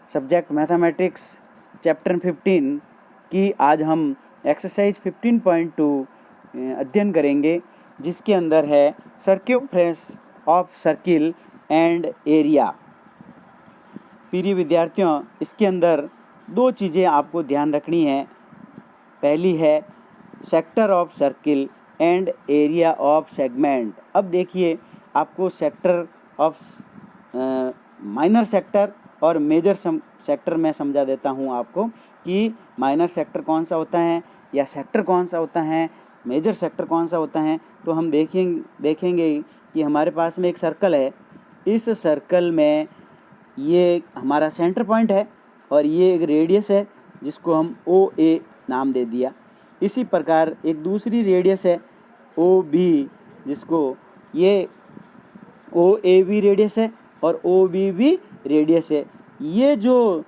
Subject mathematics chapter 15 की आज हम एक्सरसाइज 15.2 अध्ययन करेंगे, जिसके अंदर है सर्क्यूम्फ्रेंस ऑफ सर्किल एंड एरिया। प्रिय विद्यार्थियों, इसके अंदर दो चीज़ें आपको ध्यान रखनी है। पहली है sector of circle and area of segment. अब देखिए, आपको सेक्टर ऑफ माइनर सेक्टर और मेजर सेक्टर में समझा देता हूँ आपको कि माइनर सेक्टर कौन सा होता है या सेक्टर कौन सा होता है, मेजर सेक्टर कौन सा होता है। तो हम देखेंगे कि हमारे पास में एक सर्कल है। इस सर्कल में ये हमारा सेंटर पॉइंट है और ये एक रेडियस है जिसको हम ओ ए नाम दे दिया। इसी प्रकार एक दूसरी रेडियस है ओ बी, जिसको ये ओ ए बी रेडियस है और ओ बी भी रेडियस है। ये जो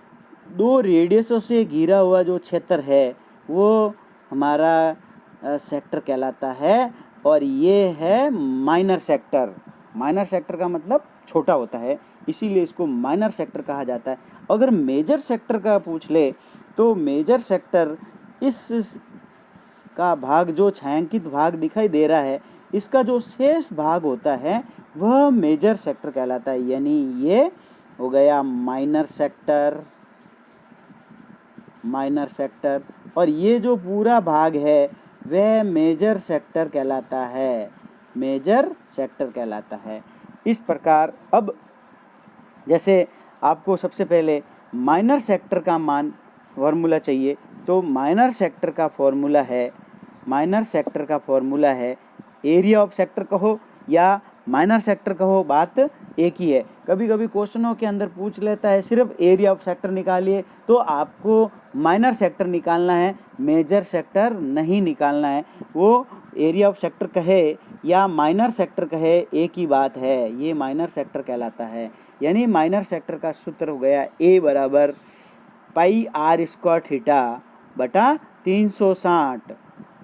दो रेडियसों से घिरा हुआ जो क्षेत्र है वो हमारा सेक्टर कहलाता है और ये है माइनर सेक्टर। माइनर सेक्टर का मतलब छोटा होता है, इसीलिए इसको माइनर सेक्टर कहा जाता है। अगर मेजर सेक्टर का पूछ ले तो मेजर सेक्टर इस का भाग जो छायांकित भाग दिखाई दे रहा है, इसका जो शेष भाग होता है वह मेजर सेक्टर कहलाता है। यानी ये हो गया माइनर सेक्टर, माइनर सेक्टर, और ये जो पूरा भाग है वह मेजर सेक्टर कहलाता है, मेजर सेक्टर कहलाता है। इस प्रकार अब जैसे आपको सबसे पहले माइनर सेक्टर का मान फॉर्मूला चाहिए, तो माइनर सेक्टर का फॉर्मूला है एरिया ऑफ सेक्टर कहो या माइनर सेक्टर कहो, बात एक ही है। कभी कभी क्वेश्चनों के अंदर पूछ लेता है सिर्फ एरिया ऑफ सेक्टर निकालिए, तो आपको माइनर सेक्टर निकालना है, मेजर सेक्टर नहीं निकालना है। वो एरिया ऑफ सेक्टर कहे या माइनर सेक्टर कहे, एक ही बात है, ये माइनर सेक्टर कहलाता है। यानी माइनर सेक्टर का सूत्र हो गया ए बराबर पाई आर स्क्वायर थीटा बटा 360।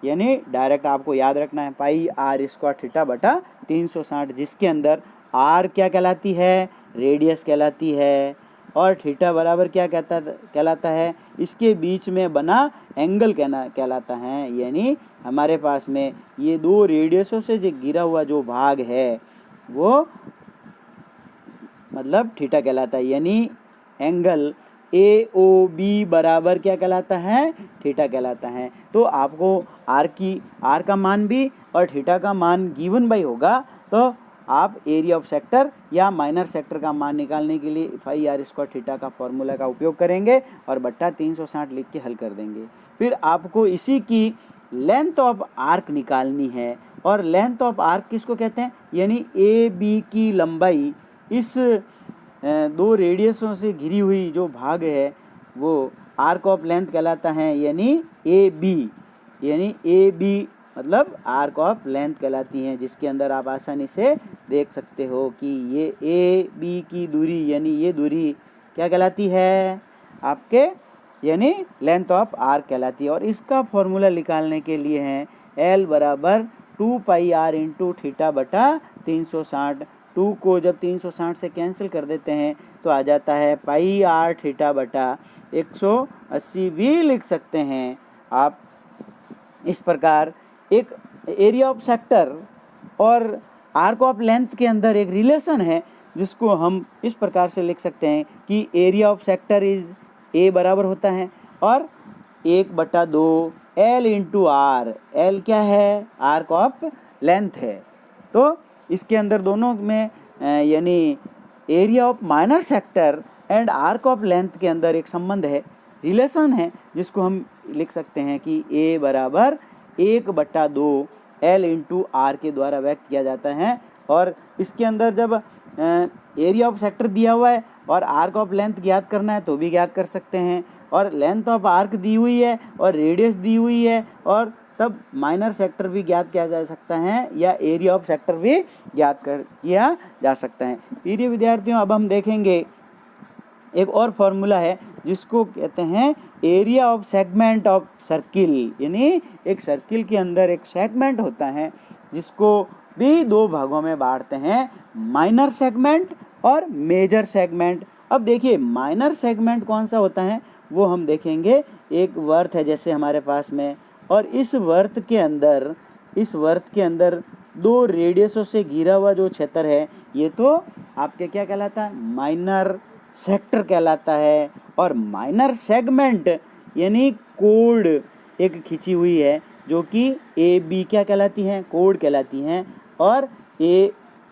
यानी डायरेक्ट आपको याद रखना है पाई आर स्क्वायर थीटा बटा 360, जिसके अंदर आर क्या कहलाती है, रेडियस कहलाती है, और थीटा बराबर क्या कहलाता है, इसके बीच में बना एंगल कहलाता है। यानी हमारे पास में ये दो रेडियसों से जो घिरा हुआ जो भाग है वो मतलब थीटा कहलाता है। यानी एंगल ए ओ बी बराबर क्या कहलाता है, थीटा कहलाता है। तो आपको आर का मान भी और थीटा का मान गिवन बाई होगा, तो आप एरिया ऑफ सेक्टर या माइनर सेक्टर का मान निकालने के लिए पाई आर स्क्वायर थीटा का फॉर्मूला का उपयोग करेंगे और बट्टा 360 लिख के हल कर देंगे। फिर आपको इसी की लेंथ ऑफ आर्क निकालनी है, और लेंथ ऑफ आर्क किसको कहते हैं, यानी ए बी की लंबाई इस दो रेडियसों से घिरी हुई जो भाग है वो आर्क ऑफ लेंथ कहलाता है। यानी ए बी मतलब आर्क ऑफ लेंथ कहलाती हैं, जिसके अंदर आप आसानी से देख सकते हो कि ये ए बी की दूरी यानी ये दूरी क्या कहलाती है आपके, यानी लेंथ ऑफ आर्क कहलाती है। और इसका फॉर्मूला निकालने के लिए है एल बराबर 2 पाई आर इंटू थीटा बटा 360। 2 को जब 360 से कैंसिल कर देते हैं तो आ जाता है पाई आर थीटा बटा 180 भी लिख सकते हैं आप। इस प्रकार एक एरिया ऑफ सेक्टर और आर्क ऑफ लेंथ के अंदर एक रिलेशन है, जिसको हम इस प्रकार से लिख सकते हैं कि area of sector is a बराबर होता है और 1/2 एल इंटू आर। एल क्या है, आर्क ऑफ लेंथ है। तो इसके अंदर दोनों में यानी area of minor sector and arc of length के अंदर एक संबंध है, रिलेशन है, जिसको हम लिख सकते हैं कि ए बराबर 1/2 एल इंटू आर के द्वारा व्यक्त किया जाता है। और इसके अंदर जब एरिया ऑफ सेक्टर दिया हुआ है और आर्क ऑफ लेंथ ज्ञात करना है तो भी ज्ञात कर सकते हैं, और लेंथ ऑफ आर्क दी हुई है और रेडियस दी हुई है, और तब माइनर सेक्टर भी ज्ञात किया जा सकता है या एरिया ऑफ सेक्टर भी ज्ञात किया जा सकता है। प्रिय विद्यार्थियों, अब हम देखेंगे एक और फॉर्मूला है जिसको कहते हैं area of segment of circle. यानी एक सर्किल के अंदर एक सेगमेंट होता है जिसको भी दो भागों में बांटते हैं, माइनर सेगमेंट और मेजर सेगमेंट। अब देखिए माइनर सेगमेंट कौन सा होता है वो हम देखेंगे। एक वर्त है जैसे हमारे पास में, और इस वर्त के अंदर दो रेडियसों से घिरा हुआ जो क्षेत्र है ये तो आपके क्या कहलाता है, माइनर सेक्टर कहलाता है। और माइनर सेगमेंट यानी कोड एक खींची हुई है जो कि ए बी क्या कहलाती हैं, कोड कहलाती हैं, और ए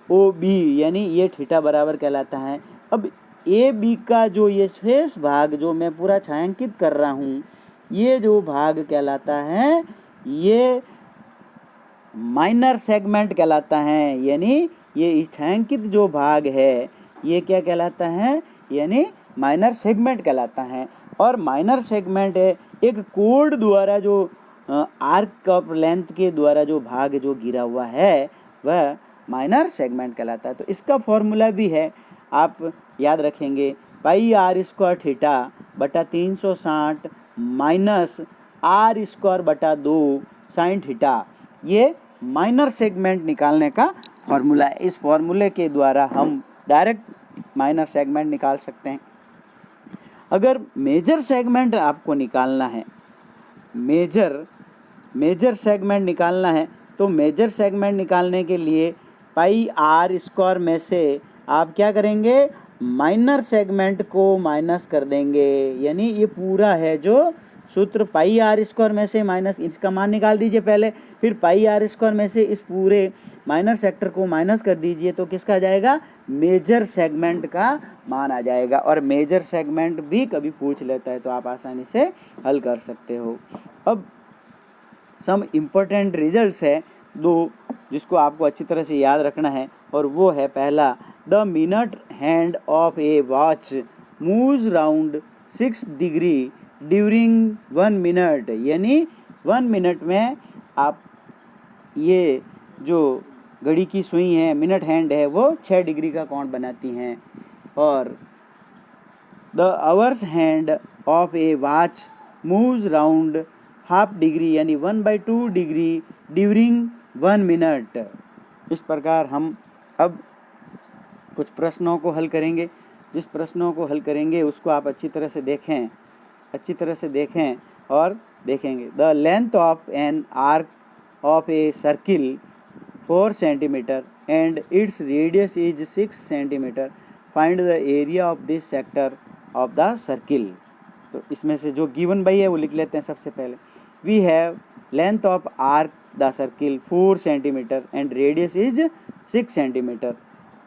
ओ बी यानी ये थीटा बराबर कहलाता है। अब ए बी का जो ये शेष भाग जो मैं पूरा छायांकित कर रहा हूँ, ये जो भाग कहलाता है ये माइनर सेगमेंट कहलाता है। यानी ये छायांकित जो भाग है ये क्या कहलाता है, यानी माइनर सेगमेंट कहलाता है। और माइनर सेगमेंट एक कोड द्वारा जो आर्क ऑफ लेंथ के द्वारा जो भाग जो गिरा हुआ है वह माइनर सेगमेंट कहलाता है। तो इसका फॉर्मूला भी है, आप याद रखेंगे, पाई आर स्क्वायर थीटा बटा 360 माइनस आर स्क्वायर बटा 2 साइन थीटा, ये माइनर सेगमेंट निकालने का फॉर्मूला है। इस फॉर्मूले के द्वारा हम डायरेक्ट माइनर सेगमेंट निकाल सकते हैं। अगर मेजर सेगमेंट आपको निकालना है, मेजर सेगमेंट निकालना है, तो मेजर सेगमेंट निकालने के लिए पाई आर स्क्वायर में से आप क्या करेंगे, माइनर सेगमेंट को माइनस कर देंगे। यानी ये पूरा है जो सूत्र, पाई आर स्क्वायर में से माइनस इसका मान निकाल दीजिए पहले, फिर पाई आर स्क्वायर में से इस पूरे माइनर सेक्टर को माइनस कर दीजिए, तो किसका आ जाएगा, मेजर सेगमेंट का मान आ जाएगा। और मेजर सेगमेंट भी कभी पूछ लेता है तो आप आसानी से हल कर सकते हो। अब सम इम्पोर्टेंट रिजल्ट्स है दो जिसको आपको अच्छी तरह से याद रखना है, और वो है पहला, the minute hand of A watch moves round 6 degree during 1 minute. यानी 1 मिनट में आप ये जो घड़ी की सुई है, मिनट हैंड है, वो 6 डिग्री का कोण बनाती हैं। और the hours hand of A watch moves round half degree यानी 1/2 डिग्री ड्यूरिंग 1 मिनट। इस प्रकार हम अब कुछ प्रश्नों को हल करेंगे। जिस प्रश्नों को हल करेंगे उसको आप अच्छी तरह से देखें और देखेंगे। The length of an arc of a circle 4 centimetre and its radius is 6 centimetre, find the area of this sector of the circle. तो इसमें से जो गिवन बाई है वो लिख लेते हैं सबसे पहले। We have length of arc the circle 4 centimetre and radius is 6 centimetre.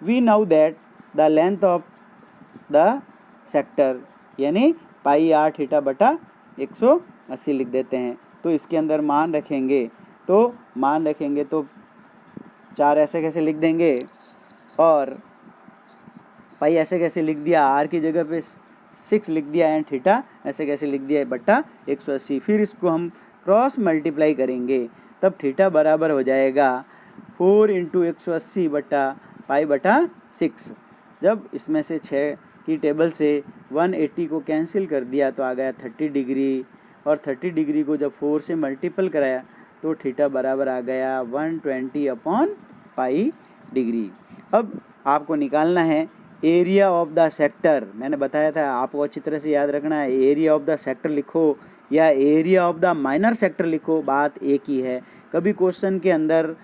We now that the length of the sector यानी पाई आर थीटा बटा 180 लिख देते हैं। तो इसके अंदर मान रखेंगे तो 4 ऐसे कैसे लिख देंगे, और पाई ऐसे कैसे लिख दिया, आर की जगह पे 6 लिख दिया, एंड थीटा ऐसे कैसे लिख दिया बटा 180। फिर इसको हम क्रॉस मल्टीप्लाई करेंगे तब थीटा बराबर हो जाएगा 4 × 180 बटा पाई बटा 6। जब इसमें से 6 की टेबल से 180 को कैंसिल कर दिया तो आ गया 30 डिग्री, और 30 डिग्री को जब 4 से मल्टीपल कराया तो थीटा बराबर आ गया 120/पाई डिग्री। अब आपको निकालना है एरिया ऑफ द सेक्टर। मैंने बताया था आपको अच्छी तरह से याद रखना है, एरिया ऑफ द सेक्टर लिखो या area of the minor sector लिखो, बात एक ही है। कभी क्वेश्चन के अंदर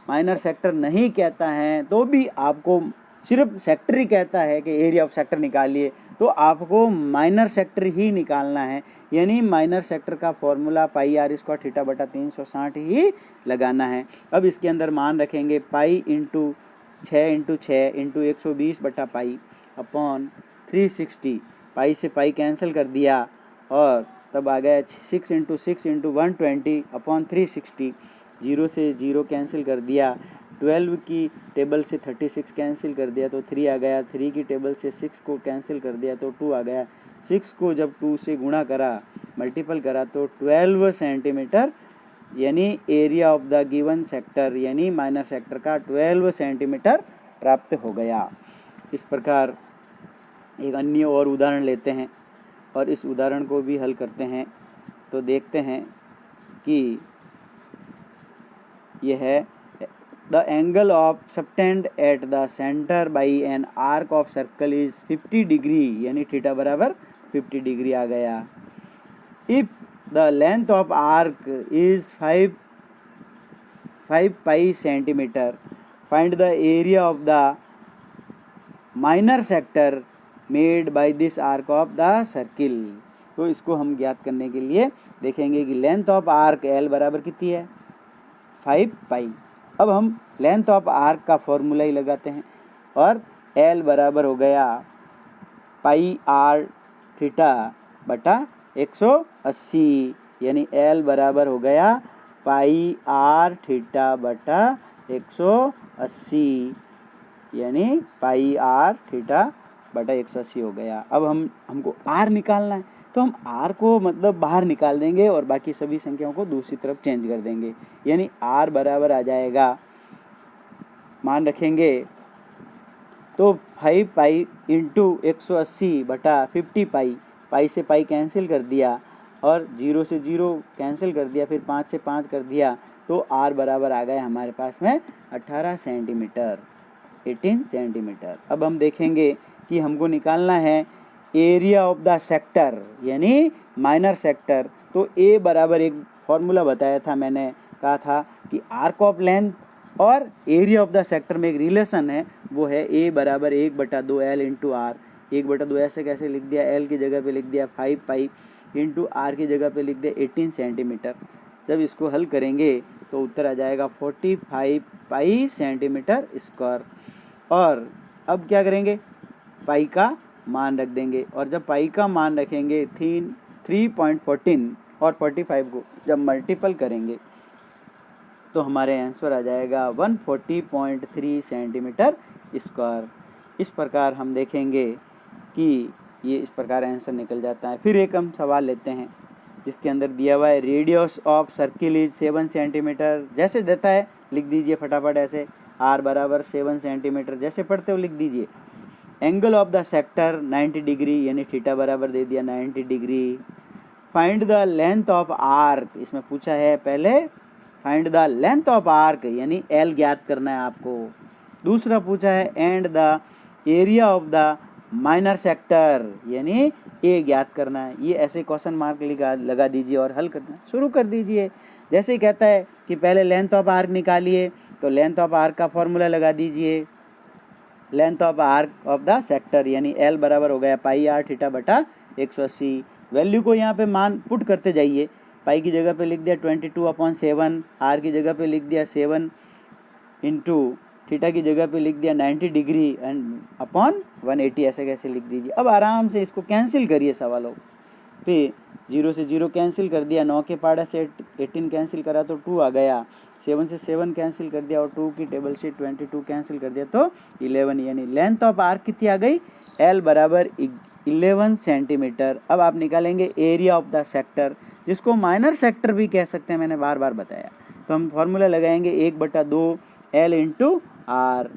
माइनर सेक्टर नहीं कहता है तो भी आपको सिर्फ सेक्टर ही कहता है कि एरिया ऑफ सेक्टर निकालिए, तो आपको माइनर सेक्टर ही निकालना है। यानी माइनर सेक्टर का formula pi r square theta बटा 360 ही लगाना है। अब इसके अंदर मान रखेंगे पाई इंटू 6 × 6 × 120 बटा पाई अपॉन 360। पाई से पाई कैंसिल कर दिया और तब आ गया 6 × 6 × 120 अपॉन 360। 0 से 0 कैंसिल कर दिया, 12 की टेबल से 36 कैंसिल कर दिया तो 3 आ गया, 3 की टेबल से 6 को कैंसिल कर दिया तो 2 आ गया। 6 को जब 2 से गुणा करा, मल्टीपल करा तो 12 सेंटीमीटर यानी area of the given sector यानी माइनर सेक्टर का 12 सेंटीमीटर प्राप्त हो गया। इस प्रकार एक अन्य और उदाहरण लेते हैं और इस उदाहरण को भी हल करते हैं। तो देखते हैं कि यह है the angle of subtend eight the centre by an arc of circle is 50 degree, यानी थीटा बराबर 50 डिग्री आ गया। If the length of arc is 5 pi centimetre, find the area of the minor sector made by this arc of the circle. तो इसको हम ज्ञात करने के लिए देखेंगे कि लेंथ ऑफ आर्क एल बराबर कितनी है, 5 पाई। अब हम लेंथ ऑफ आर्क का फॉर्मूला ही लगाते हैं और एल बराबर हो गया पाई आर थीटा बटा 180, यानी एल बराबर हो गया पाई आर थीटा बटा 180, यानी पाई आर थीटा बटा 180 हो गया। अब हमको आर निकालना है, तो हम आर को मतलब बाहर निकाल देंगे और बाकी सभी संख्याओं को दूसरी तरफ चेंज कर देंगे, यानी आर बराबर आ जाएगा, मान रखेंगे तो 5 पाई इंटू 180 बटा 50 पाई, पाई से पाई कैंसिल कर दिया और 0 से 0 कैंसिल कर दिया, फिर 5 से 5 कर दिया, तो आर बराबर आ गया हमारे पास में 18 सेंटीमीटर, 18 सेंटीमीटर। अब हम देखेंगे कि हमको निकालना है एरिया ऑफ द सेक्टर, यानी माइनर सेक्टर। तो ए बराबर एक फॉर्मूला बताया था मैंने, कहा था कि आर्क ऑफ लेंथ और एरिया ऑफ द सेक्टर में एक रिलेशन है, वो है ए बराबर 1/2 एल इंटू आर। 1/2 ऐसे कैसे लिख दिया, एल की जगह पे लिख दिया 5 पाई इंटू आर की जगह पे लिख दिया 18 सेंटीमीटर। जब इसको हल करेंगे तो उत्तर आ जाएगा 45 पाई सेंटीमीटर स्क्वायर। और अब क्या करेंगे, पाई का मान रख देंगे, और जब पाई का मान रखेंगे 3.14 और 45 को जब मल्टीपल करेंगे तो हमारे आंसर आ जाएगा 140.3 सेंटीमीटर स्क्वायर। इस प्रकार हम देखेंगे कि ये इस प्रकार आंसर निकल जाता है। फिर एक हम सवाल लेते हैं जिसके अंदर दिया हुआ है radius of circle is 7 centimetre. जैसे देता है लिख दीजिए फटाफट, ऐसे आर बराबर 7 सेंटीमीटर जैसे पढ़ते हो लिख दीजिए। Angle of the sector 90 degree, यानी थीटा बराबर दे दिया 90 degree. Find the length of arc, इसमें पूछा है पहले find the length of arc, यानी एल ज्ञात करना है आपको। दूसरा पूछा है and the area of the minor sector, यानी ए ज्ञात करना है। ये ऐसे क्वेश्चन मार्क लगा दीजिए और हल करना शुरू कर दीजिए। जैसे ही कहता है कि पहले लेंथ ऑफ आर्क निकालिए, तो लेंथ ऑफ आर्क का फॉर्मूला लगा दीजिए, length of arc of the sector, यानी एल बराबर हो गया पाई आर थीटा बटा 180। वैल्यू को यहाँ पे मान पुट करते जाइए, पाई की जगह पे लिख दिया 22/7, आर की जगह पे लिख दिया 7 इंटू थीटा की जगह पे लिख दिया 90 डिग्री एंड अपॉन 180, ऐसे कैसे लिख दीजिए। अब आराम से इसको कैंसिल करिए सवालों पे, 0 से 0 कैंसिल कर दिया, 9 के पाड़ा से 18 कैंसिल करा तो 2 आ गया, 7 से 7 कैंसिल कर दिया और 2 की टेबल से 22 कैंसिल कर दिया तो 11, यानी लेंथ ऑफ आर्क कितनी आ गई, एल बराबर 11 सेंटीमीटर। अब आप निकालेंगे एरिया ऑफ द सेक्टर, जिसको माइनर सेक्टर भी कह सकते हैं, मैंने बार बार बताया। तो हम फॉर्मूला लगाएंगे 1/2 एल इंटू आर,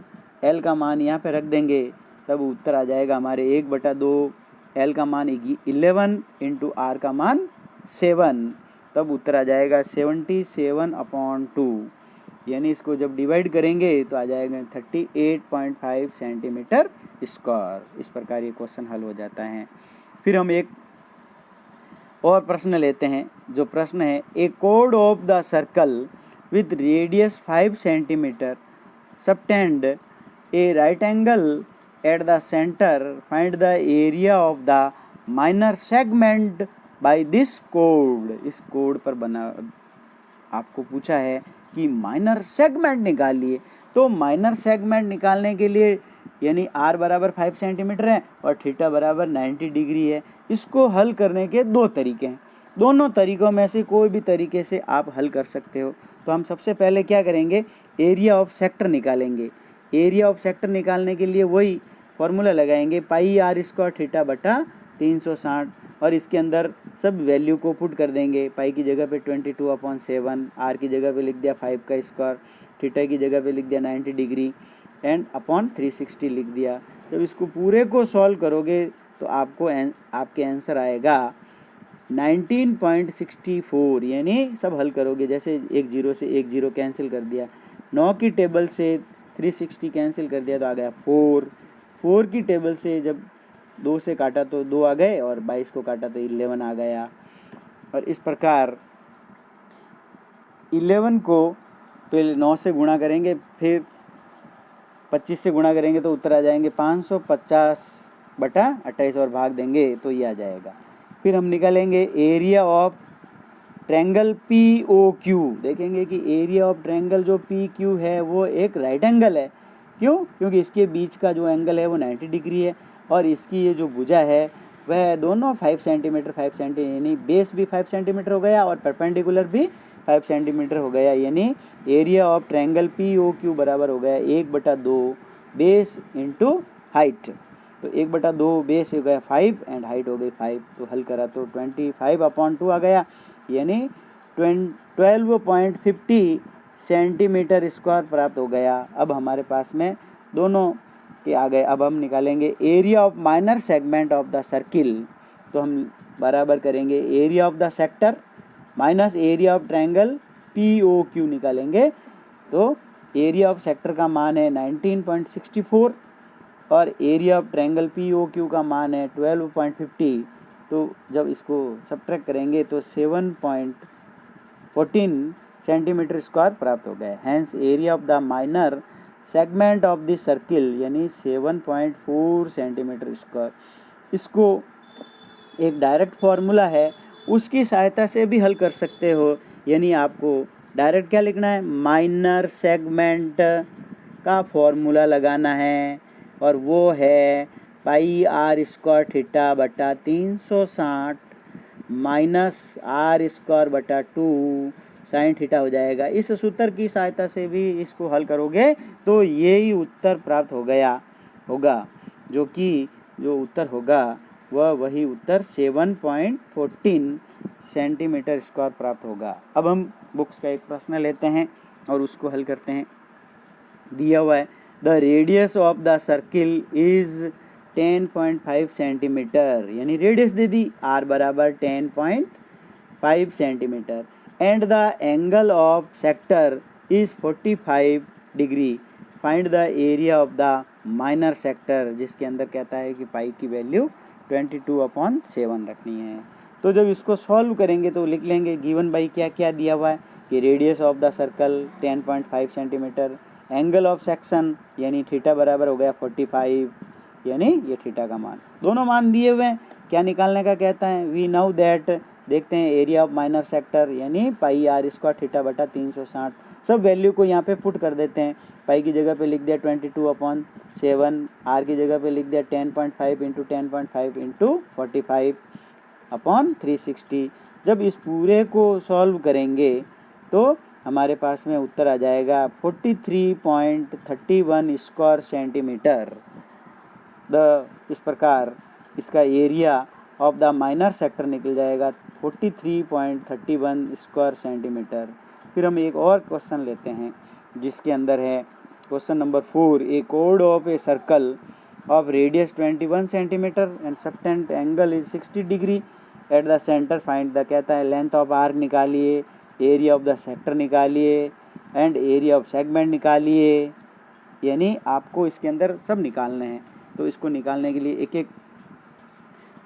एल का मान यहाँ पे रख देंगे, तब उत्तर आ जाएगा हमारे 1/2 एल का मान 11 इंटू आर का मान 7, तब उत्तर आ जाएगा 77/2, यानी इसको जब डिवाइड करेंगे तो आ जाएगा 38.5 सेंटीमीटर स्क्वायर। इस प्रकार ये क्वेश्चन हल हो जाता है। फिर हम एक और प्रश्न लेते हैं, जो प्रश्न है ए कोड of the circle with radius 5 centimetre subtend a right angle at the centre, find the area of the minor segment by this कोड। इस कोड पर बना आपको पूछा है कि माइनर सेगमेंट निकालिए। तो माइनर सेगमेंट निकालने के लिए यानी आर बराबर 5 सेंटीमीटर है और थीटा बराबर 90 डिग्री है। इसको हल करने के दो तरीके हैं, दोनों तरीकों में से कोई भी तरीके से आप हल कर सकते हो। तो हम सबसे पहले क्या करेंगे, एरिया ऑफ सेक्टर निकालेंगे। एरिया ऑफ सेक्टर निकालने के लिए वही फॉर्मूला लगाएंगे, पाई आर स्क्वायर थीटा बटा 360, और इसके अंदर सब वैल्यू को पुट कर देंगे। पाई की जगह पे 22/7, आर की जगह पे लिख दिया 5 का स्क्वायर, थीटा की जगह पे लिख दिया 90 डिग्री एंड अपॉन 360 लिख दिया। जब इसको पूरे को सॉल्व करोगे तो आपको आपके आंसर आएगा 19.64, यानी सब हल करोगे, जैसे 1 0 से 1 0 कैंसिल कर दिया, 9 की टेबल से 360 कैंसिल कर दिया तो आ गया 4। 4 की टेबल से जब 2 से काटा तो 2 आ गए और 22 को काटा तो 11 आ गया। और इस प्रकार 11 को पहले 9 से गुणा करेंगे, फिर 25 से गुणा करेंगे तो उत्तर आ जाएंगे 550/28 और भाग देंगे तो ये आ जाएगा। फिर हम निकालेंगे area of triangle P O Q. देखेंगे कि एरिया ऑफ ट्रायंगल जो पी क्यू है वो एक राइट एंगल है। क्यों? क्योंकि इसके बीच का जो एंगल है वो 90 डिग्री है और इसकी ये जो भुजा है वह दोनों 5 सेंटीमीटर 5 सेंटीमीटर, यानी बेस भी 5 सेंटीमीटर हो गया और परपेंडिकुलर भी 5 सेंटीमीटर हो गया। यानी area of triangle P O Q बराबर हो गया 1/2 बेस इंटू हाइट। तो 1/2 बेस हो गया 5 एंड हाइट हो गई 5। तो हल करा तो 25/2 आ गया, यानी 12.50 सेंटीमीटर स्क्वायर प्राप्त हो गया। अब हमारे पास में दोनों के आ गए। अब हम निकालेंगे area of minor segment of the circle. तो हम बराबर करेंगे area of the sector minus area of triangle P O Q निकालेंगे। तो एरिया ऑफ सेक्टर का मान है 19.64 और area of triangle P O Q का मान है 12.50। तो जब इसको सब्ट्रैक्ट करेंगे तो 7.14 सेंटीमीटर स्क्वायर प्राप्त हो गया। Hence area of the minor segment of the circle यानी 7.4 सेंटीमीटर स्क्वायर। इसको एक डायरेक्ट फार्मूला है, उसकी सहायता से भी हल कर सकते हो। यानी आपको डायरेक्ट क्या लिखना है, माइनर सेगमेंट का फॉर्मूला लगाना है और वो है पाई आर स्क्वायर थीटा बटा 360 माइनस आर स्क्वायर बटा 2 साइन थीटा हो जाएगा। इस सूत्र की सहायता से भी इसको हल करोगे तो यही उत्तर प्राप्त होगा जो कि जो उत्तर होगा वह वही उत्तर 7.14 सेंटीमीटर स्क्वायर प्राप्त होगा। अब हम बुक्स का एक प्रश्न लेते हैं और उसको हल करते हैं। दिया हुआ है the radius of the circle is 10.5 centimetre, यानी रेडियस दे दी r बराबर 10.5 centimetre and the angle of sector is 45 degree. Find the area of the minor sector, जिसके अंदर कहता है कि पाई की वैल्यू 22/7 रखनी है। तो जब इसको सॉल्व करेंगे तो लिख लेंगे गिवन बाई क्या क्या दिया हुआ है कि radius of the circle 10.5 centimetre, angle of section यानी थीटा बराबर हो गया 45, यानी ये थीटा का मान, दोनों मान दिए हुए हैं। क्या निकालने का कहता है, वी नाउ दैट, देखते हैं एरिया ऑफ माइनर सेक्टर यानी पाई आर स्क्वायर थीटा बटा 360। सब वैल्यू को यहाँ पे पुट कर देते हैं। पाई की जगह पे लिख दिया 22/7, आर की जगह पे लिख दिया 10.5 इंटू 10.5 इंटू 45/360। जब इस पूरे को सॉल्व करेंगे तो हमारे पास में उत्तर आ जाएगा 43.31 स्क्वायर सेंटीमीटर। इस प्रकार इसका area of the minor sector निकल जाएगा 43.31 स्क्वायर सेंटीमीटर। फिर हम एक और क्वेश्चन लेते हैं जिसके अंदर है क्वेश्चन नंबर 4, ए कोड of a circle of radius 21 centimetre and subtend angle is 60 degree at the centre. Find the, कहता है लेंथ ऑफ आर्क निकालिए, एरिया ऑफ द सेक्टर निकालिए एंड एरिया ऑफ सेगमेंट निकालिए। यानी आपको इसके अंदर सब निकालने हैं। तो इसको निकालने के लिए एक एक,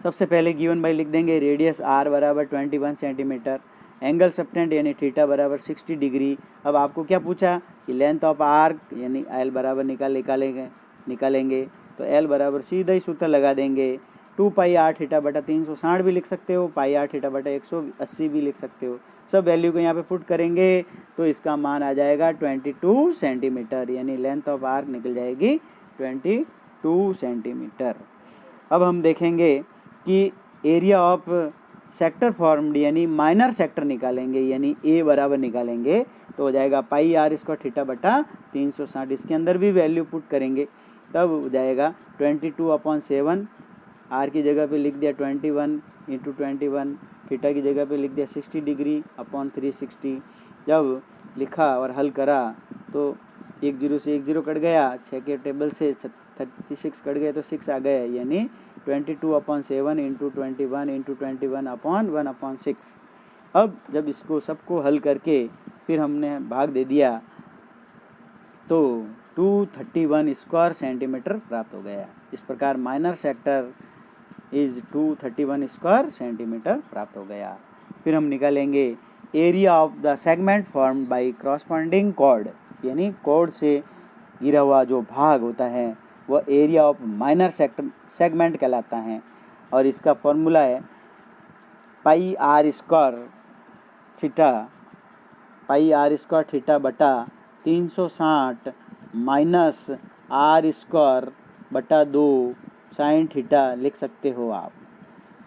सबसे पहले गिवन बाई लिख देंगे रेडियस आर बराबर 21 सेंटीमीटर, एंगल सबटेंड यानी थीटा बराबर 60 डिग्री। अब आपको क्या पूछा कि लेंथ ऑफ आर्क यानी एल बराबर निकालेंगे तो एल बराबर सीधा ही सूत्र लगा देंगे 2 पाई आर थीटा बटा 360 भी लिख सकते हो, पाई आर थीटा बटा 180 भी लिख सकते हो। सब वैल्यू को यहाँ पे पुट करेंगे तो इसका मान आ जाएगा 22 सेंटीमीटर, यानी लेंथ ऑफ आर्क निकल जाएगी 22 सेंटीमीटर। अब हम देखेंगे कि एरिया ऑफ सेक्टर फॉर्म्ड यानी माइनर सेक्टर निकालेंगे, यानी ए बराबर निकालेंगे तो हो जाएगा पाई आर स्क्वायर थीटा बटा 360। इसके अंदर भी वैल्यू पुट करेंगे तब हो जाएगा 22/7, आर की जगह पे लिख दिया 21 इंटू 21, थीटा की जगह पे लिख दिया 60 डिग्री अपॉन 360। जब लिखा और हल करा तो 1 0 से 1 0 कट गया, 6 के टेबल से 36 कट गए तो 6 आ गए, यानी 22/7 इंटू 21 इंटू 21 अपॉन 1/6। अब जब इसको सबको हल करके फिर हमने भाग दे दिया तो 231 स्क्वायर सेंटीमीटर प्राप्त हो गया। इस प्रकार minor sector is 231 square centimetre प्राप्त हो गया। फिर हम निकालेंगे area of the segment formed by corresponding chord, यानी कॉर्ड से गिरा हुआ जो भाग होता है वह एरिया ऑफ माइनर सेगमेंट कहलाता है। और इसका फॉर्मूला है पाई आर स्क्वायर थीटा बटा 360 माइनस आर स्क्वायर बटा 2 साइन थीटा लिख सकते हो आप।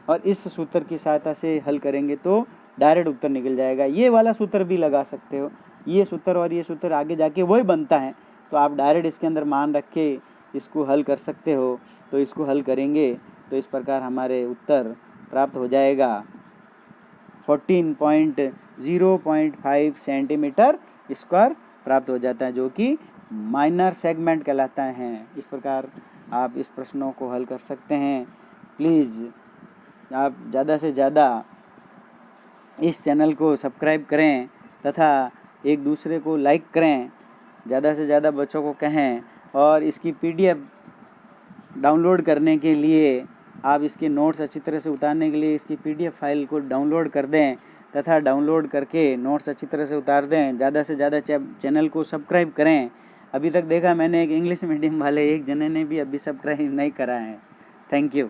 और इस सूत्र की सहायता से हल करेंगे तो डायरेक्ट उत्तर निकल जाएगा। ये वाला सूत्र भी लगा सकते हो, ये सूत्र और ये सूत्र आगे जाके वही बनता है, तो आप डायरेक्ट इसके अंदर मान रख के इसको हल कर सकते हो। तो इसको हल करेंगे तो इस प्रकार हमारे उत्तर प्राप्त हो जाएगा 14.0.5 सेंटीमीटर स्क्वायर प्राप्त हो जाता है, जो कि माइनर सेगमेंट कहलाता है। इस प्रकार आप इस प्रश्नों को हल कर सकते हैं। प्लीज़ आप ज़्यादा से ज़्यादा इस चैनल को सब्सक्राइब करें तथा एक दूसरे को लाइक करें, ज़्यादा से ज़्यादा बच्चों को कहें। और इसकी PDF डाउनलोड करने के लिए आप इसके नोट्स अच्छी तरह से उतारने के लिए इसकी PDF फाइल को डाउनलोड कर दें तथा डाउनलोड करके नोट्स अच्छी तरह से उतार दें। ज़्यादा से ज़्यादा चैनल को सब्सक्राइब करें। अभी तक देखा मैंने एक इंग्लिश मीडियम वाले एक जने ने भी अभी सब्सक्राइब नहीं करा है। Thank you.